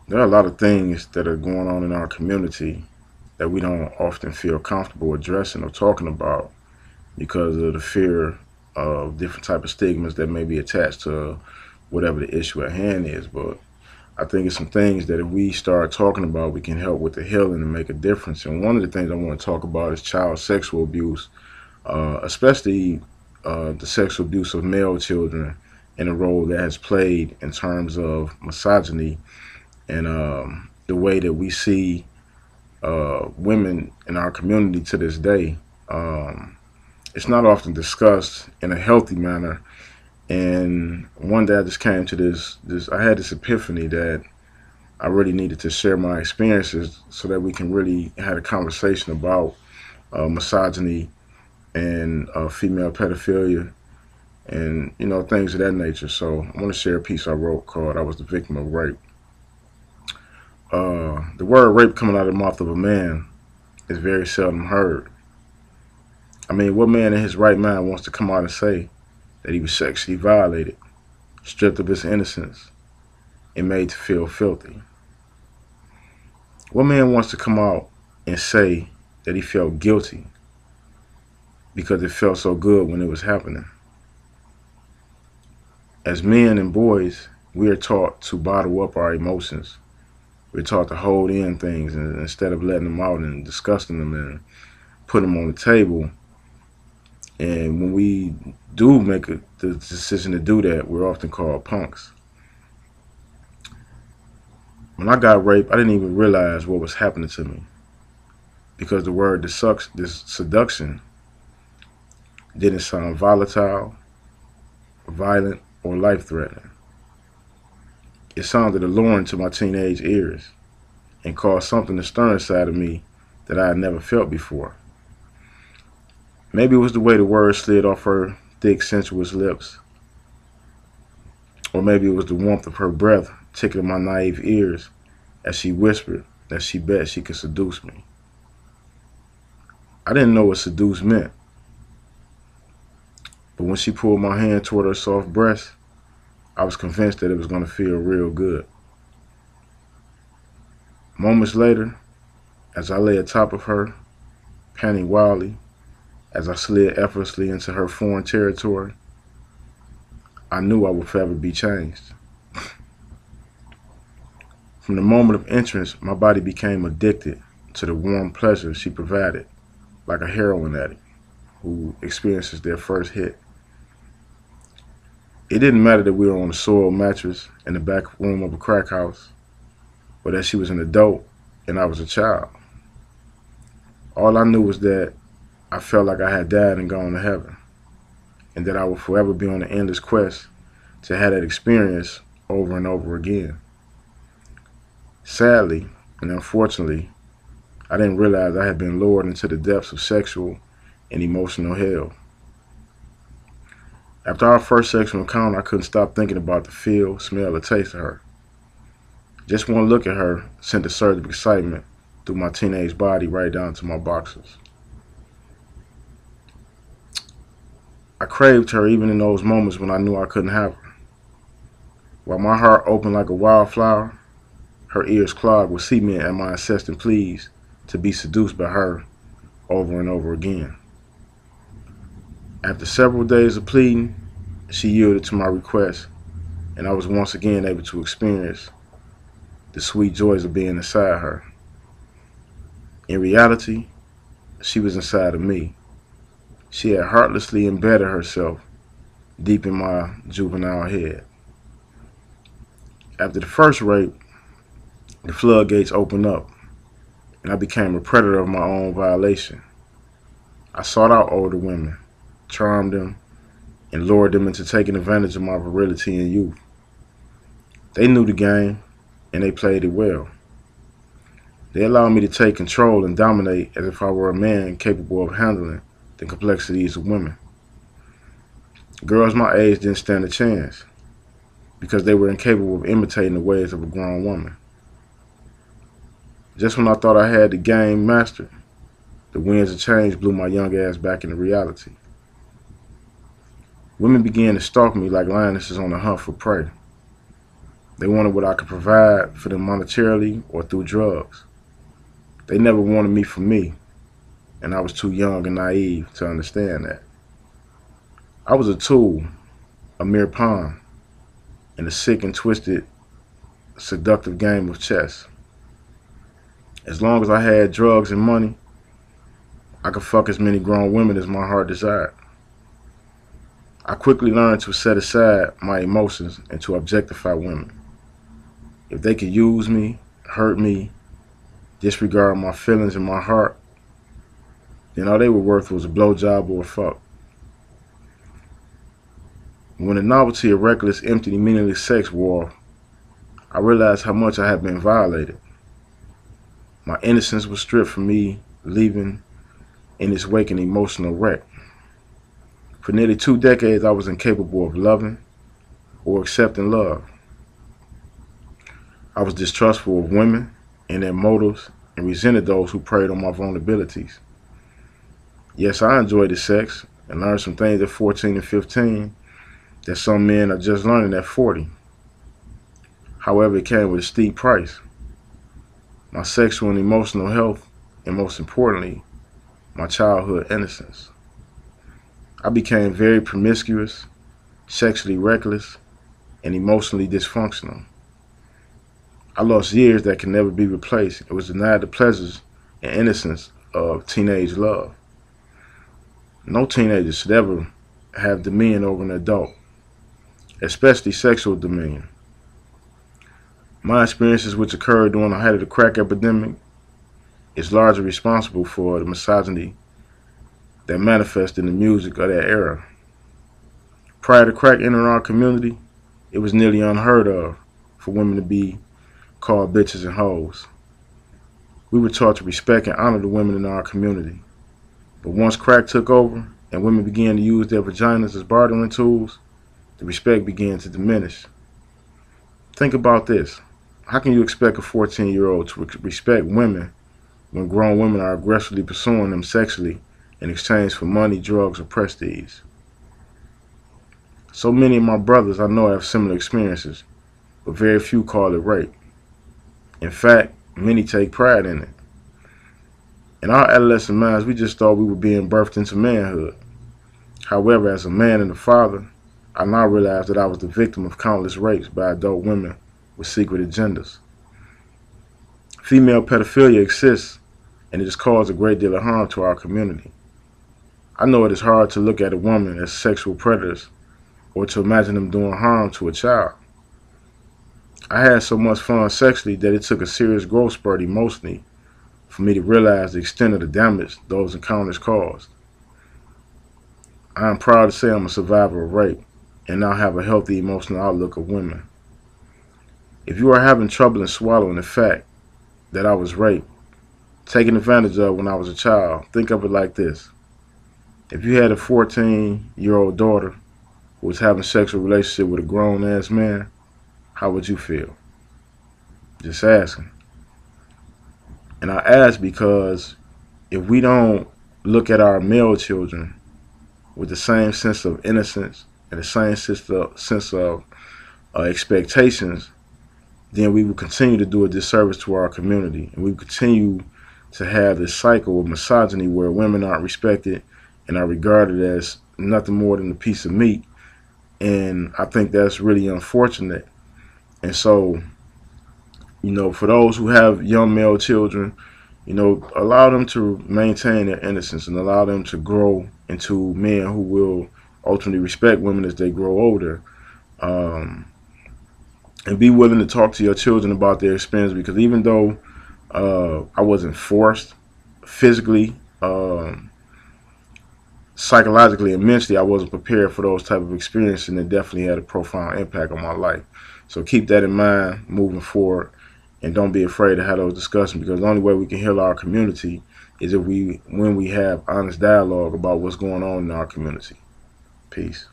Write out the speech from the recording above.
There are a lot of things that are going on in our community that we don't often feel comfortable addressing or talking about because of the fear of different type of stigmas that may be attached to whatever the issue at hand is. But I think it's some things that if we start talking about, we can help with the healing and make a difference. And one of the things I want to talk about is child sexual abuse, especially the sexual abuse of male children and the role that has played in terms of misogyny and the way that we see women in our community to this day. Um, it's not often discussed in a healthy manner. And one day I just came to this. I had this epiphany that I really needed to share my experiences so that we can really have a conversation about misogyny and female pedophilia and things of that nature. So I want to share a piece I wrote called "I Was the Victim of Rape." The word rape coming out of the mouth of a man is very seldom heard. I mean, what man in his right mind wants to come out and say that he was sexually violated, stripped of his innocence, and made to feel filthy? What man wants to come out and say that he felt guilty because it felt so good when it was happening? As men and boys, we are taught to bottle up our emotions. We're taught to hold in things and instead of letting them out and discussing them and putting them on the table. And when we do make the decision to do that, we're often called punks. When I got raped, I didn't even realize what was happening to me because the word this seduction didn't sound volatile, violent, or life-threatening. It sounded alluring to my teenage ears and caused something to stir inside of me that I had never felt before. Maybe it was the way the words slid off her thick, sensuous lips, or maybe it was the warmth of her breath tickling my naive ears as she whispered that she bet she could seduce me. I didn't know what seduce meant, but when she pulled my hand toward her soft breast, I was convinced that it was going to feel real good. Moments later, as I lay atop of her, panting wildly, as I slid effortlessly into her foreign territory, I knew I would forever be changed. From the moment of entrance, my body became addicted to the warm pleasure she provided, like a heroin addict who experiences their first hit. It didn't matter that we were on a soiled mattress in the back room of a crack house, or that she was an adult and I was a child. All I knew was that I felt like I had died and gone to heaven, and that I would forever be on an endless quest to have that experience over and over again. Sadly and unfortunately, I didn't realize I had been lured into the depths of sexual and emotional hell. After our first sexual encounter, I couldn't stop thinking about the feel, smell, or taste of her. Just one look at her sent a surge of excitement through my teenage body right down to my boxers. I craved her even in those moments when I knew I couldn't have her. While my heart opened like a wildflower, her ears clogged with cement at my incessant pleas to be seduced by her over and over again. After several days of pleading, she yielded to my request, and I was once again able to experience the sweet joys of being inside her. In reality, she was inside of me. She had heartlessly embedded herself deep in my juvenile head. After the first rape, the floodgates opened up, and I became a predator of my own violation. I sought out older women, charmed them, and lured them into taking advantage of my virility and youth. They knew the game, and they played it well. They allowed me to take control and dominate as if I were a man capable of handling the complexities of women. Girls my age didn't stand a chance because they were incapable of imitating the ways of a grown woman. Just when I thought I had the game mastered, the winds of change blew my young ass back into reality. Women began to stalk me like lionesses on the hunt for prey. They wanted what I could provide for them monetarily or through drugs. They never wanted me for me, and I was too young and naive to understand that. I was a tool, a mere pawn, in a sick and twisted, seductive game of chess. As long as I had drugs and money, I could fuck as many grown women as my heart desired. I quickly learned to set aside my emotions and to objectify women. If they could use me, hurt me, disregard my feelings and my heart, then all they were worth was a blowjob or a fuck. When the novelty of reckless, empty, meaningless sex wore off, I realized how much I had been violated. My innocence was stripped from me, leaving in its wake an emotional wreck. For nearly 2 decades, I was incapable of loving or accepting love. I was distrustful of women and their motives and resented those who preyed on my vulnerabilities. Yes, I enjoyed the sex and learned some things at 14 and 15 that some men are just learning at 40. However, it came with a steep price. My sexual and emotional health, and most importantly, my childhood innocence. I became very promiscuous, sexually reckless, and emotionally dysfunctional. I lost years that can never be replaced and was denied the pleasures and innocence of teenage love. No teenager should ever have dominion over an adult, especially sexual dominion. My experiences, which occurred during the height of the crack epidemic, is largely responsible for the misogyny that manifested in the music of that era. Prior to crack entering our community, it was nearly unheard of for women to be called bitches and hoes. We were taught to respect and honor the women in our community. But once crack took over and women began to use their vaginas as bartering tools, the respect began to diminish. Think about this. How can you expect a 14-year-old to respect women when grown women are aggressively pursuing them sexually in exchange for money, drugs, or prestige? So many of my brothers I know have similar experiences, but very few call it rape. In fact, many take pride in it. In our adolescent minds, we just thought we were being birthed into manhood. However, as a man and a father, I now realize that I was the victim of countless rapes by adult women with secret agendas. Female pedophilia exists, and it has caused a great deal of harm to our community. I know it is hard to look at a woman as sexual predators or to imagine them doing harm to a child. I had so much fun sexually that it took a serious growth spurt emotionally for me to realize the extent of the damage those encounters caused. I am proud to say I'm a survivor of rape and now have a healthy emotional outlook of women. If you are having trouble in swallowing the fact that I was raped, taken advantage of when I was a child, think of it like this. If you had a 14-year-old daughter who was having a sexual relationship with a grown-ass man, how would you feel? Just asking. And I ask because if we don't look at our male children with the same sense of innocence and the same sense of expectations, then we will continue to do a disservice to our community. And we will continue to have this cycle of misogyny where women aren't respected and are regarded as nothing more than a piece of meat. And I think that's really unfortunate. And so, for those who have young male children, allow them to maintain their innocence and allow them to grow into men who will ultimately respect women as they grow older. And be willing to talk to your children about their experience, because even though I wasn't forced physically, psychologically and mentally, I wasn't prepared for those type of experiences, and it definitely had a profound impact on my life. So keep that in mind moving forward, and don't be afraid to have those discussions, because the only way we can heal our community is when we have honest dialogue about what's going on in our community. Peace.